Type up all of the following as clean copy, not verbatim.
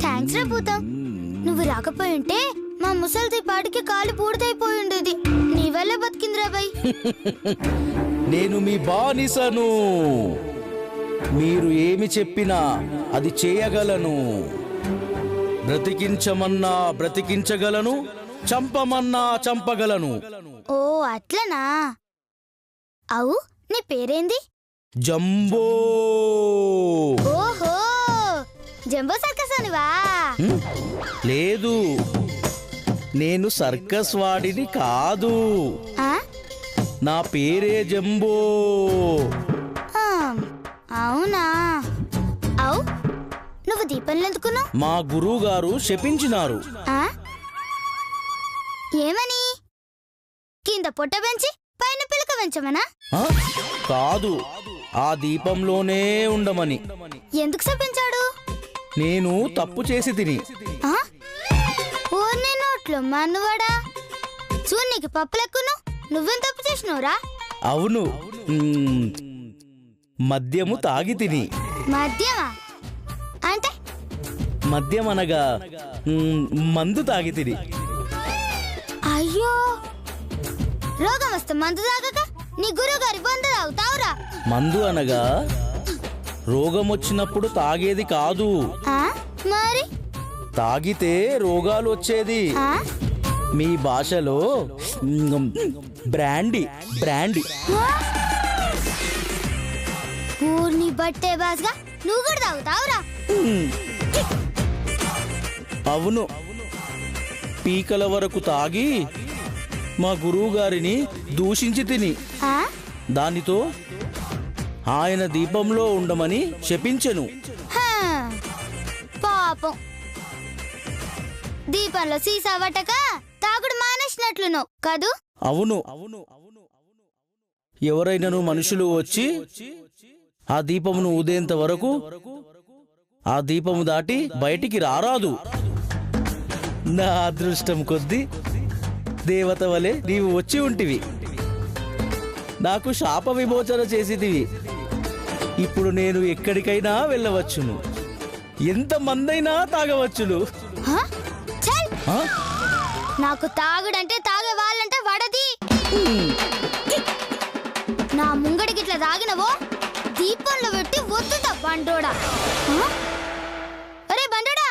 Thanks రా భూతం. నువ్వు రాకపోయి ఉంటే మా ముసలిది పాటికి కాలు పూర్తయిపోయి ఉండేది. నీ వల్లే బతికిందిరా బై. నేను మీ బానిసను. మీరు ఏమి చెప్పినా అది చేయగలను. బ్రతికించమన్నా బ్రతికించగలను, చంపమన్నా చంపగలను. ఓ అట్లనా? అవు నీ పేరేంది? జంబో. ఓహో, జంబో సర్కస్ అనివా? లేదు, నేను సర్కస్ వాడిని కాదు. నా పేరే జంబో. అవునా? అవు నువ్వు దీపంలో ఎందుకున్నావు? మా గురువు గారు శపించినారు. ఏమని? కింద పొట్ట పెంచి పైన పిలక పెంచమనా? కాదు, ఆ దీపంలోనే ఉండమని. ఎందుకు శపించాడు? నేను తప్పు చేసి తిని. ఓర్ని నోట్లో మన్నువాడా, చూన్నీకి పప్పులెక్కును. నువ్వేం తప్పు చేసినవురా? అవును, మద్యము తాగి తిని. మద్యమా అంటే? మద్యం అనగా మందు తాగి తిని. అయ్యో, రోగం వస్తే మందు తాగక నీ గురువు గారి బొంద తాగుతావురా? మందు అనగా రోగం వచ్చినప్పుడు తాగేది కాదు. మరి తాగితే రోగాలు వచ్చేది. మీ భాషలో బ్రాండీ. బ్రాండీ. ఊర్ని బట్టే బాస్గా నువ్వు కూడా తాగుతావురా? అవును, పీకల వరకు తాగి మా గురువు గారిని దూషించి తిని. దానితో ఆయన దీపంలో ఉండమని శపించెను. పాపం, దీపంలో సీసా పట్టక తాగుడు మానేసినట్లును కదూ? అవును, ఎవరైనాను మనుషులు వచ్చి ఆ దీపమును ఊదేంత వరకు ఆ దీపము దాటి బయటికి రారాదు. నా అదృష్టం కొద్దీ దేవత వలె నీవు వచ్చి ఉంటివి. నాకు శాప విమోచన చేసిదివి. ఇప్పుడు నేను ఎక్కడికైనా వెళ్ళవచ్చును, ఎంత మందైనా తాగవచ్చును. నాకు తాగుడంటే తాగే వాళ్ళంటే వడది. నా ముంగడికి ఇట్లా తాగినవో దీపంలో పెట్టి వద్దుతా బండోడా. అరే బండోడా,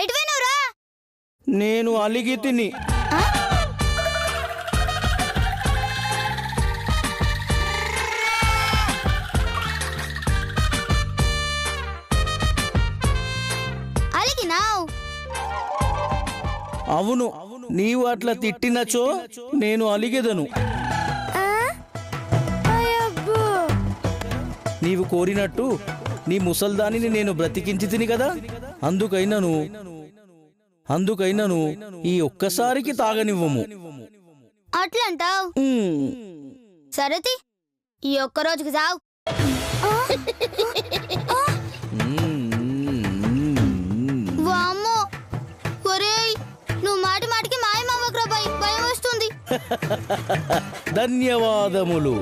ఎటువైనవురా? నేను అలిగి తిని. అలిగినావు? అవును, నీవు అట్లా తిట్టినచో నేను అలిగెదను. నీవు కోరినట్టు నీ ముసల్దానిని నేను బ్రతికించి తిని కదా, అందుకైనను ఈ ఒక్కసారికి తాగనివ్వము. అట్లంటావు? సరేతి, ఈ ఒక్క రోజుకి చావు. వామ్మో, ఒరేయ్, నువ్వు మాటి మాటికి మాయమవ్వకురా బాయ్, భయం వస్తుంది. ధన్యవాదములు.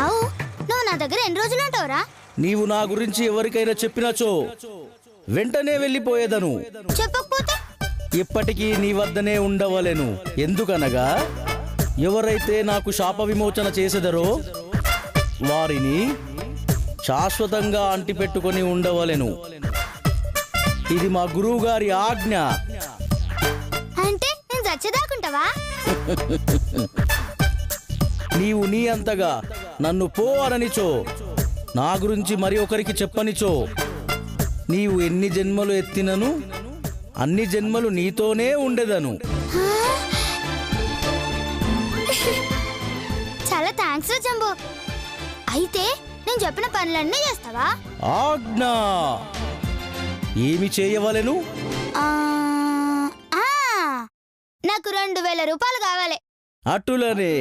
అవు నువ్వు నా దగ్గర ఎన్ని రోజులు ఉంటావురా? నీవు నా గురించి ఎవరికైనా చెప్పినచో వెంటనే వెళ్ళిపోయేదను. చెప్పకపోతే ఎప్పటికీ నీ వద్దనే ఉండవలెను. ఎందుకనగా ఎవరైతే నాకు శాప విమోచన చేసేదరో వారిని శాశ్వతంగా అంటిపెట్టుకొని ఉండవలెను. ఇది మా గురువు గారి ఆజ్ఞ. అంటే నేను చచ్చేదాకుంటావా? నీవు నీ అంతగా నన్ను పో అననిచో, నా గురించి మరి ఒకరికి చెప్పనిచో, నీవు ఎన్ని జన్మలు ఎత్తినను అన్ని జన్మలు నీతోనే ఉండేదను. చాలా థ్యాంక్స్ రా జంబో. అయితే నేను చెప్పిన పనులన్నీ చేస్తావా? ఆజ్ఞ. ఏమి చేయవలెను? నాకు 2000 రూపాయలు కావాలి. అటులనే.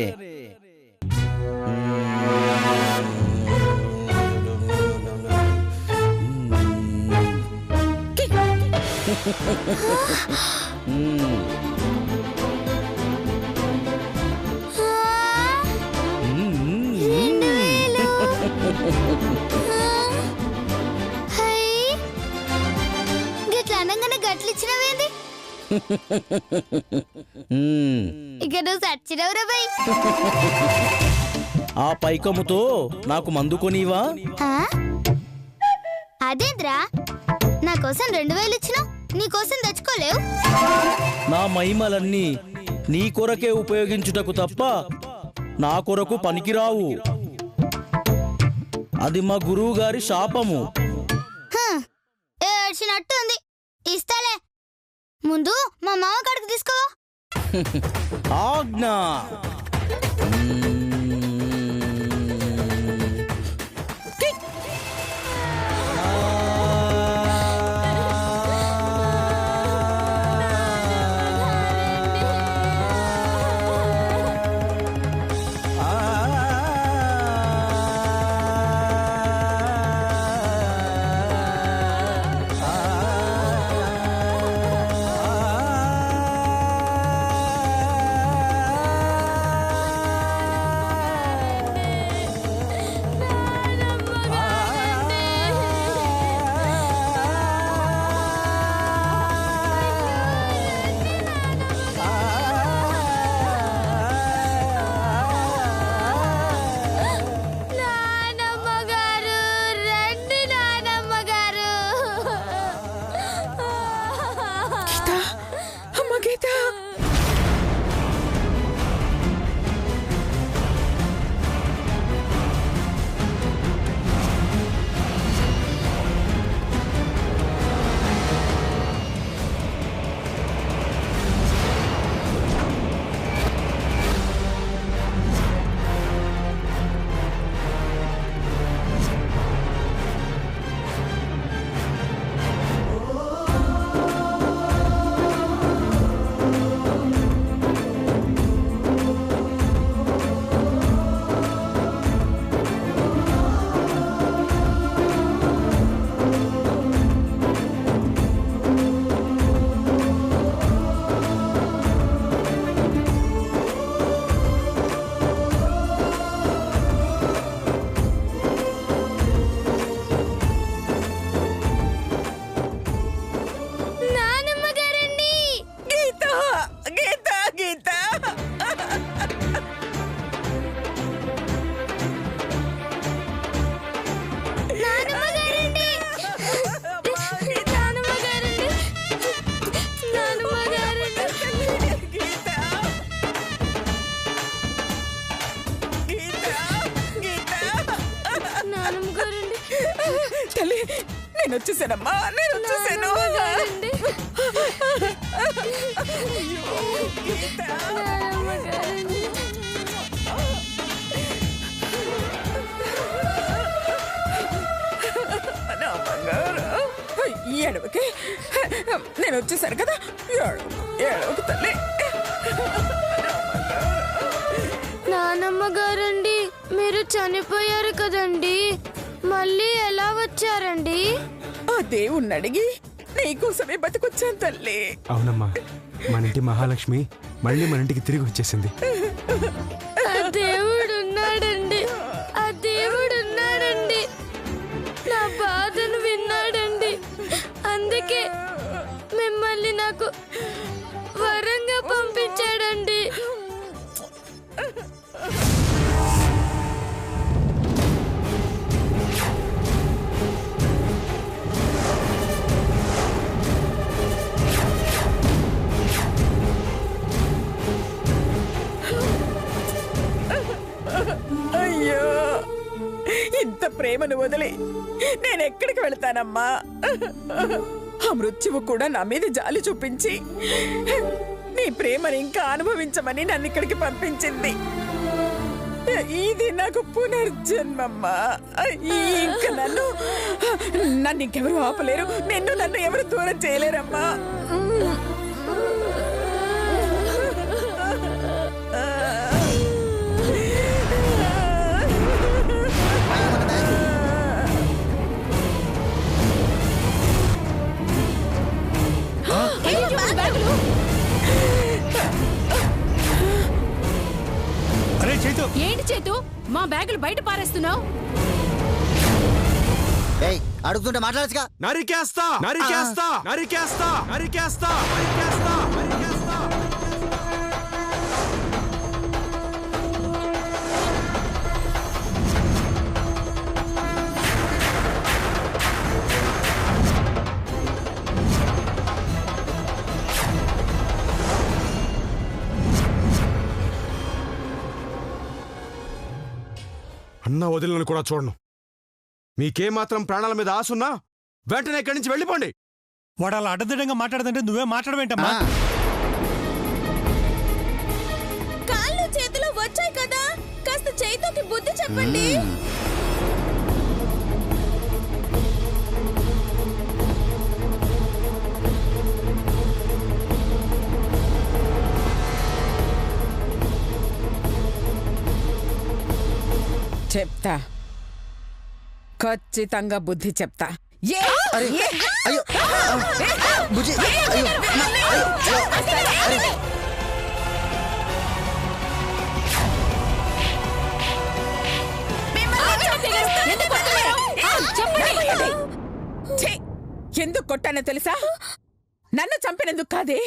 ఇక నువ్వు సచ్చినవురా బై. ఆ పైకముతో నాకు మందు కొనివా? అదేంద్రా, నా కోసం 2000 ఇచ్చినా నీ కోసం తెచ్చుకోలేవు? నా మహిమలన్నీ నీ కొరకే ఉపయోగించుటకు తప్ప నా కొరకు పనికిరావు. అది మా గురువు గారి శాపము. ఏడ్చినట్టు ఉంది. ఇస్తాలే, ముందు మా మామ కాడికి తీసుకోవా. ఆజ్ఞ. నేను వచ్చేసానమ్మా, నేను వచ్చేసాను. ఏడవకి, నేను వచ్చేసాను కదా, ఏడవకు తల్లి. నానమ్మ గారండి, మీరు చనిపోయారు కదండి, మళ్ళీ ఎలా వచ్చారండి? ఆ దేవుణ్ణి అడిగి నీకోసమే బతికొచ్చాను తల్లి. అవునమ్మా, మన ఇంటి మహాలక్ష్మి మళ్ళీ మన ఇంటికి తిరిగి వచ్చేసింది. ఆ దేవుడు ఉన్నాడండి, ఆ దేవుడు ఉన్నాడండి, నా బాధను విన్నాడండి. అందుకే మిమ్మల్ని నాకు వరంగా పంపించాడండి. అయ్యో, ఇంత ప్రేమను వదిలి నేనెక్కడికి వెళ్తానమ్మా? ఆ మృత్యువు కూడా నా మీద జాలి చూపించి నీ ప్రేమని ఇంకా అనుభవించమని నన్ను ఇక్కడికి పంపించింది. ఇది నాకు పునర్జన్మమ్మా. ఇంకా నన్ను ఇంకెవరు ఆపలేరు, నన్ను ఎవరు దూరం చేయలేరమ్మా. ఏంటి చేతు, మా బ్యాగులు బయట పారేస్తున్నావు? అడుగుతుంటే మాట్లాడచ్చుగా. నరికేస్తా నరికేస్తా నరికేస్తా నరికేస్తా నరికేస్తా అన్న వదిలినని కూడా చూడను. మీకేమాత్రం ప్రాణాల మీద ఆసున్నా వెంటనే ఇక్కడి నుంచి వెళ్ళిపోండి. వాడు అలా అడ్డదిడ్డంగా మాట్లాడదంటే నువ్వే మాట్లాడవేంటమ్మా? కాళ్ళు చేతులు వచ్చాయి కదా, కాస్త చేతికి బుద్ధి చెప్పండి. చెప్తా, ఖచ్చితంగా బుద్ధి చెప్తా. ఎందుకు కొట్టానో తెలుసా? నన్ను చంపినందుకు కాదే,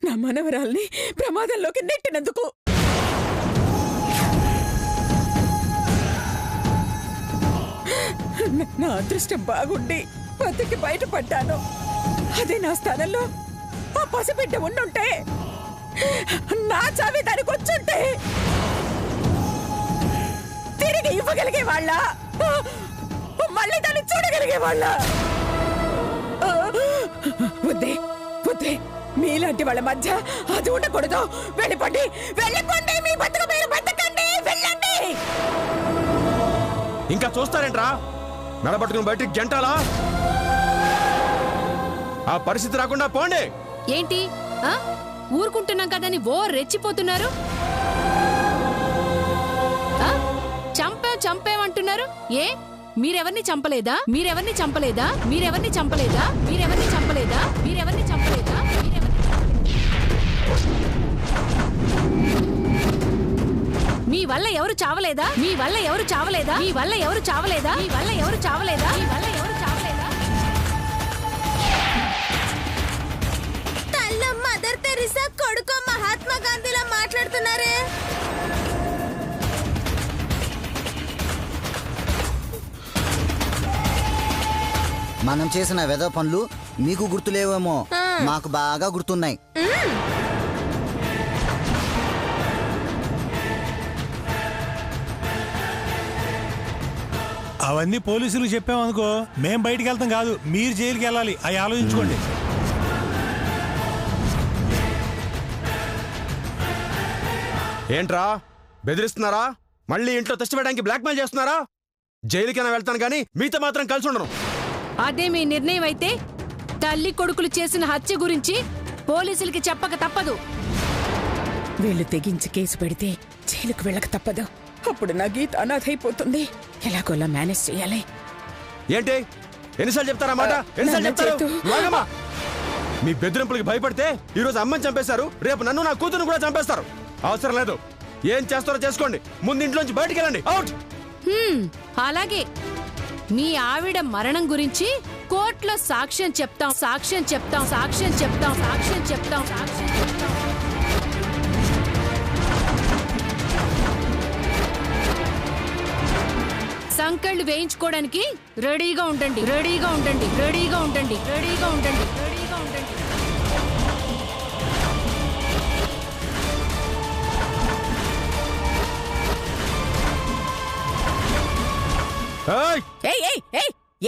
నా మనవరాల్ని ప్రమాదంలోకి నెట్టినందుకు. నా అదృష్టం బాగుండి బతికి బయటపడ్డాను. అదే నా స్థానంలో ఆ పసిబిడ్డ ఉండుంటే, నా చావి దానికి వచ్చుంటే తిరిగి ఇవ్వగలిగే వాళ్ళ, మళ్ళీ దాన్ని చూడగలిగే వాళ్ళ. వద్దే వద్దే, మీలాంటి వాళ్ళ మధ్య అది ఉండకూడదు. వెళ్ళిపోండి, వెళ్ళిపోండి, మీ బతుకు మీరు బతకండి, వెళ్ళండి. ఇంకా చూస్తారేంట్రా? మెడబట్టుకుని బయటికి గంటాలా? ఆ పరిస్థితి రాకుండా పోండి. ఏంటి ఊరుకుంటున్నాం కదని ఓ రెచ్చిపోతున్నారు? చంపేమంటున్నారు? ఏ మీరెవరిని చంపలేదా? మీరెవరిని చంపలేదా? మీరెవరిని చంపలేదా? మీరెవరిని చంపలేదా? మీరెవరిని చంపలేదా? మీ వల్ల ఎవరు చావలేదా? మీ వల్ల ఎవరు చావలేదా? మీ వల్ల ఎవరు చావలేదా? మీ వల్ల ఎవరు చావలేదా? మీ వల్ల ఎవరు చావలేదా? తల్ల మదర్ తెరిసా కొడుకు మహాత్మా గాంధీలా మాట్లాడుతున్నారే. మనం చేసిన వెధవ పనులు మీకు గుర్తులేవేమో, మాకు బాగా గుర్తున్నాయి. అవన్నీ పోలీసులకు చెప్పామనుకో, మేం బయటికి వెళ్తాం కాదు, మీరు జైలుకి వెళ్ళాలి. అవి ఆలోచించుకోండి. ఏంట్రా బెదిరిస్తున్నారా? మళ్ళీ ఇంట్లో తెచ్చిపెట్టడానికి బ్లాక్మెయిల్ చేస్తున్నారా? జైలుకైనా వెళ్తాను కానీ మీతో మాత్రం కలిసి ఉండను. అదే మీ నిర్ణయం అయితే తల్లి కొడుకులు చేసిన హత్య గురించి పోలీసులకి చెప్పక తప్పదు. వీళ్ళు తెగించి కేసు పెడితే జైలుకు వెళ్ళక తప్పదు. అప్పుడు నా గీత అనాథైపోతుంది. ఎలాగోలా మేనేజ్ చేయాలి. ఏంటి ఎన్నిసార్లు చెప్తారా మాట? ఎన్నిసార్లు చెప్తారు? వాగమ్మా. మీ బెదిరింపులకి భయపడితే ఈరోజు అమ్మని చంపేశారు, రేపు నన్ను నా కూతురుని కూడా చంపేస్తారు. అవసరం లేదు, ఏం చేస్తారో చేసుకోండి. ముందు ఇంట్లోంచి బయటికి వెళ్ళండి. అవుట్. అలాగే మీ ఆవిడ మరణం గురించి కోర్టులో సాక్ష్యం చెప్తాం, సాక్ష్యం చెప్తాం, సాక్ష్యం చెప్తాం, సాక్ష్యం చెప్తాం, సాక్ష్యం చెప్తాం. సంకళ్ళు వేయించుకోవడానికి రెడీగా ఉండండి, రెడీగా ఉండండి, రెడీగా ఉండండి, రెడీగా ఉండండి, రెడీగా ఉండండి.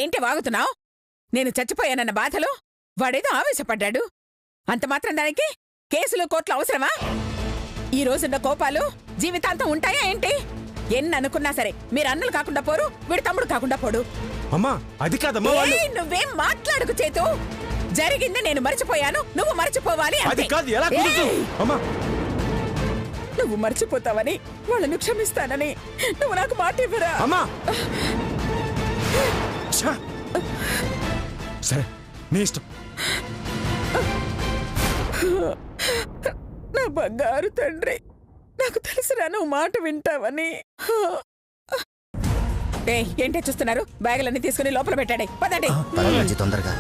ఏంటి వాగుతున్నావు? నేను చచ్చిపోయానన్న బాధలో వాడేదో ఆవేశపడ్డాడు. అంత మాత్రం దానికి కేసులు కోర్టులు అవసరమా? ఈ రోజున్న కోపాలు జీవితాంతం ఉంటాయా ఏంటి? ఎన్ని అనుకున్నా సరే మీరు అన్నలు కాకుండా పోరు, వీడు తమ్ముడు కాకుండా పోడు. అమ్మా అది కాదమ్మా. నువ్వేం మాట్లాడుకు చేతు. జరిగింది నేను మర్చిపోయాను, నువ్వు మర్చిపోవాలి. అది కాదు, ఎలా కుదురుతూ? అమ్మా, నువ్వు మర్చిపోతావని, వాళ్ళను క్షమిస్తానని నువ్వు నాకు మాట ఇవ్వరా? అమ్మా సరే, నీ ఇష్టం. నా బంగారు తండ్రి, నాకు తెలుసురా నువ్వు మాట వింటావని. ఏంటే చూస్తున్నారు? బ్యాగులన్నీ తీసుకుని లోపల పెట్టాడే. పదండి తొందరగా.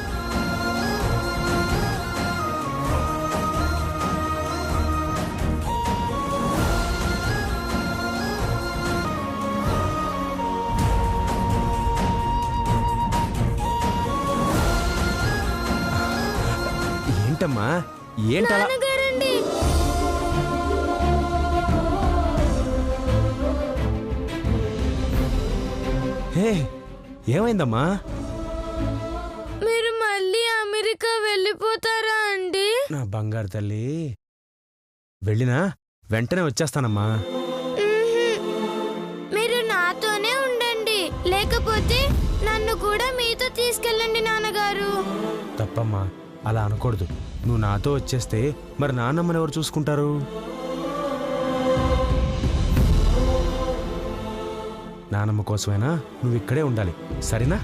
ఏంటమ్మా ఏంటలా? ఏమైందమ్మా? మీరు మళ్ళీ అమెరికా వెళ్ళిపోతారా అండి? నా బంగారు తల్లి, వెళ్ళినా వెంటనే వచ్చేస్తానమ్మా. మీరు నాతోనే ఉండండి, లేకపోతే నన్ను కూడా మీతో తీసుకెళ్ళండి నాన్నగారు. తప్పమ్మా, అలా అనకూడదు. నువ్వు నాతో వచ్చేస్తే మరి నాన్నమ్మని ఎవరు చూసుకుంటారు? నానమ్మ కోసమైనా నువ్వు ఇక్కడే ఉండాలి, సరేనా?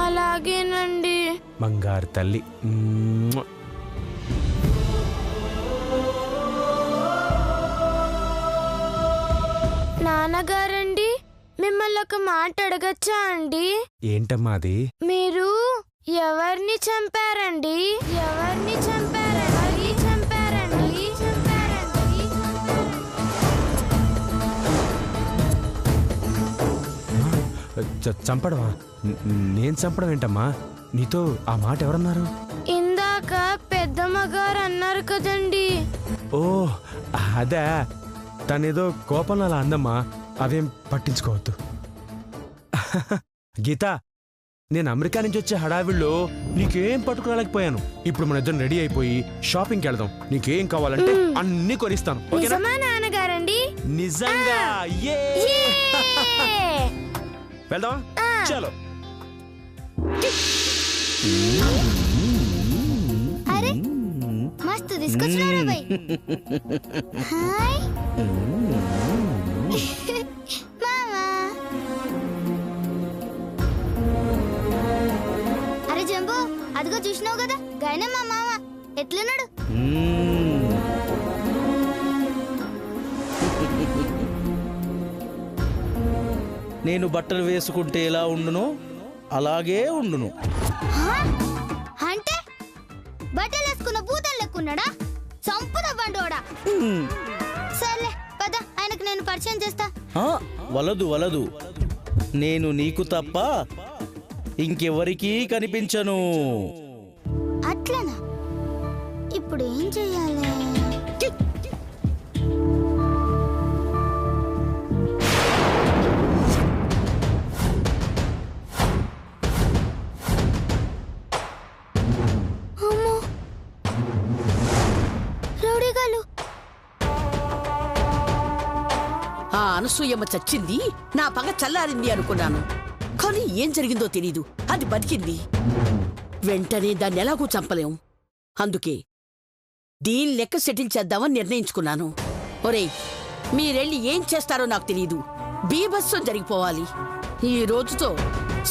అలాగేనండి. బంగారు తల్లి. నాన్నగారండి, మిమ్మల్ని ఒక మాట అడగచ్చా అండి? ఏంటమ్మా అది? మీరు ఎవరిని చంపారండి? ఎవరిని చంపారండి? చంపారండి? చంపారండి? చంపడమా? నేను చంపడం ఏంటమ్మా? నీతో ఆ మాట ఎవరన్నారు? ఇందాక పెద్దమ్మగారు అన్నారు కదండి. ఓ అదే, తనేదో కోపంలో అలా అందమ్మా, అవేం పట్టించుకోవద్దు. గీత, నేను అమెరికా నుంచి వచ్చే హడావిడిలో నీకేం పట్టుకురాలేకపోయాను. ఇప్పుడు మన ఇద్దరం రెడీ అయిపోయి షాపింగ్కి వెళ్దాం. నీకేం కావాలంటే అన్ని కొనిస్తాను. నిజమా నాన్నగారండి? నిజంగా? వెళ్దాం, చలో. అరే మస్తు తీసుకొచ్చినారా బాయ్. హాయ్ మామా. అరే జంబో, అదిగో చూసినావు కదా, గాయన మా మామ ఎట్లున్నాడు? నేను బట్టలు వేసుకుంటే ఎలా ఉండును అలాగే ఉండును. అంటే బట్టలు వేసుకున్న భూతాలు లెక్కున్నాడా? సంపుద బండోడా. సర్లే పద, ఆయనకు నేను పరిచయం చేస్తా. వలదు వలదు, నేను నీకు తప్ప ఇంకెవరికీ కనిపించను. అట్లనా? ఇప్పుడు ఏం చెయ్యాలి? ఆ అనసూయమ్మ చచ్చింది, నా పగ చల్లారింది అనుకున్నాను. కానీ ఏం జరిగిందో తెలీదు. అది బతికింది. వెంటనే దాన్ని ఎలాగూ చంపలేం. అందుకే దీని లెక్క సెటిల్ చేద్దామని నిర్ణయించుకున్నాను. ఒరేయ్, మీరెళ్ళి ఏం చేస్తారో నాకు తెలీదు. బీభత్సం జరిగిపోవాలి. ఈ రోజుతో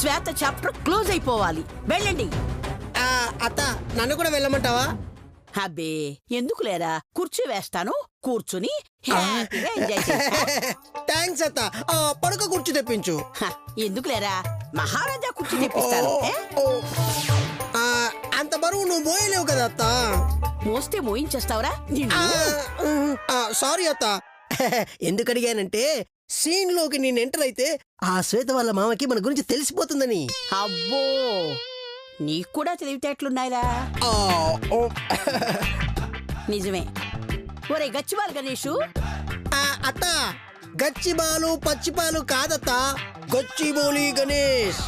శ్వేత చాప్టర్ క్లోజ్ అయిపోవాలి. వెళ్ళండి. అత్త, నన్ను కూడా వెళ్ళమంటావా? అబ్బే, ఎందుకు లేరా, కుర్చీ వేస్తాను, కూర్చుని హ్యాపీగా ఎంజాయ్ చేస్తా. థ్యాంక్స్ అత్త. పడుక కుర్చీ తెప్పించు. ఎందుకు లేరా, మహారాజా కుర్చీ తెప్పిస్తాను. అంత బరువు నువ్వు మోయలేవు కదా అత్త. మోస్తే మోయించేస్తావురా? సారీ అత్త. ఎందుకు అడిగానంటే, సీన్ లోకి నేను ఎంటర్ అయితే ఆ శ్వేత వాళ్ళ మామకి మన గురించి తెలిసిపోతుందని. అబ్బో, నీకు కూడా తెలివితేటలున్నాయిరా. నిజమే. ఒరే గచ్చిబాల్ గణేషు. అత్త, గచ్చిబాలు పచ్చిపాలు కాదత్త, గచ్చిబోలి గణేష్.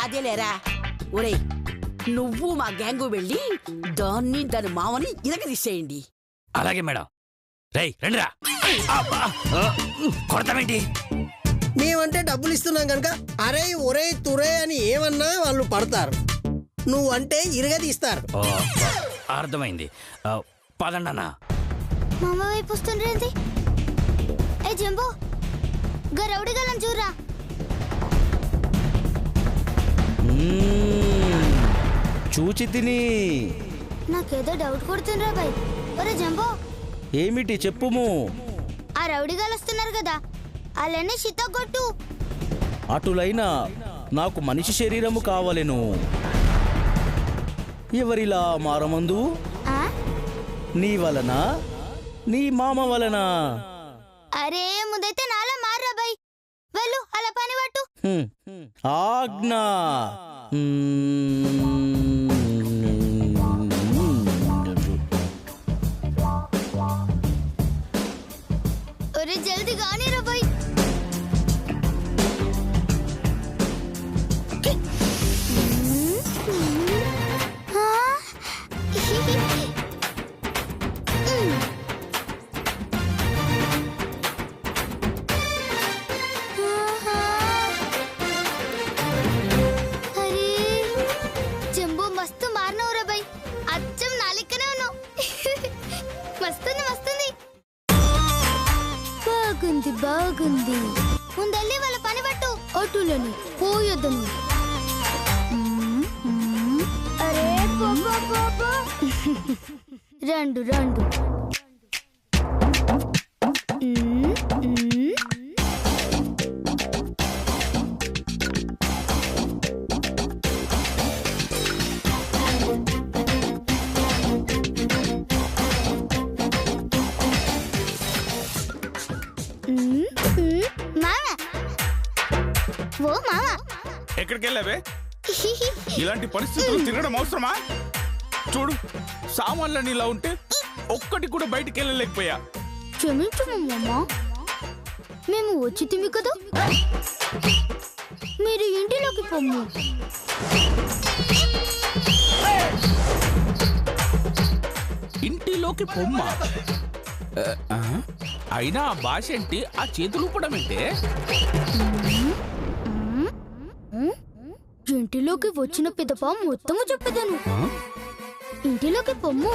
అదేలేరా. ఒరే, నువ్వు మా గ్యాంగు వెళ్ళి దాన్ని దాని మామని ఇరగదీసేయండి. అలాగే మేడం. రేయ్ రండిరా. కొడతామేంటి? మేమంటే డబ్బులు ఇస్తున్నాం కనుక అరే ఒరే తురే అని ఏమన్నా వాళ్ళు పడతారు. నువ్వంటే ఇరగదీస్తారు. అర్థమైంది. పదండి అన్న. మామ వైపు వస్తుండ్రేంది? ఏ జంబో, గా రౌడీ గల్లని చూర్రా. చూచి తిని నాకేదో డౌట్ కొడుతుండ్రా బాయ్. ఒరే జంబో, ఏమిటి చెప్పుము. ఆ రౌడీ గల్ వస్తున్నారు కదా, అలానే చిత్తగొట్టు. అటులైనా నాకు మనిషి శరీరము కావలెను. ఎవరిలా మారమందు? నీ వలన, నీ మామ వలన. అరే ముందైతే నాలా మారా బాయ్. వెళ్ళు, అలా పని పట్టు. ఆజ్ఞ. ఒరే జల్దీ గానీ రా బాయ్. బాగుంది బాగుంది. ముందెళ్ళి వాళ్ళ పని పట్టు. అటులని పోయొద్దని. అరే పాపా రండు రండు. ఓ మామ, ఎక్కడికి వెళ్ళావే? ఇలాంటి పరిస్థితులు తిరగడం అవసరమా? చూడు, సామాన్లన్నీ ఇలా ఉంటే ఒక్కటి కూడా బయటికి వెళ్ళలేకపోయా. క్షమించము మామ, మేము వచ్చి తిమి కదా. మీరు ఇంటిలోకి పొమ్ము. ఇంటిలోకి పొమ్మ? అయినా ఆ భాష ఏంటి? ఆ చేతులు ఊపడం ఏంటే? ఇంటిలోకి వచ్చిన పిదప మొత్తము చెప్పేదాను. ఇంటిలోకి పొమ్ము.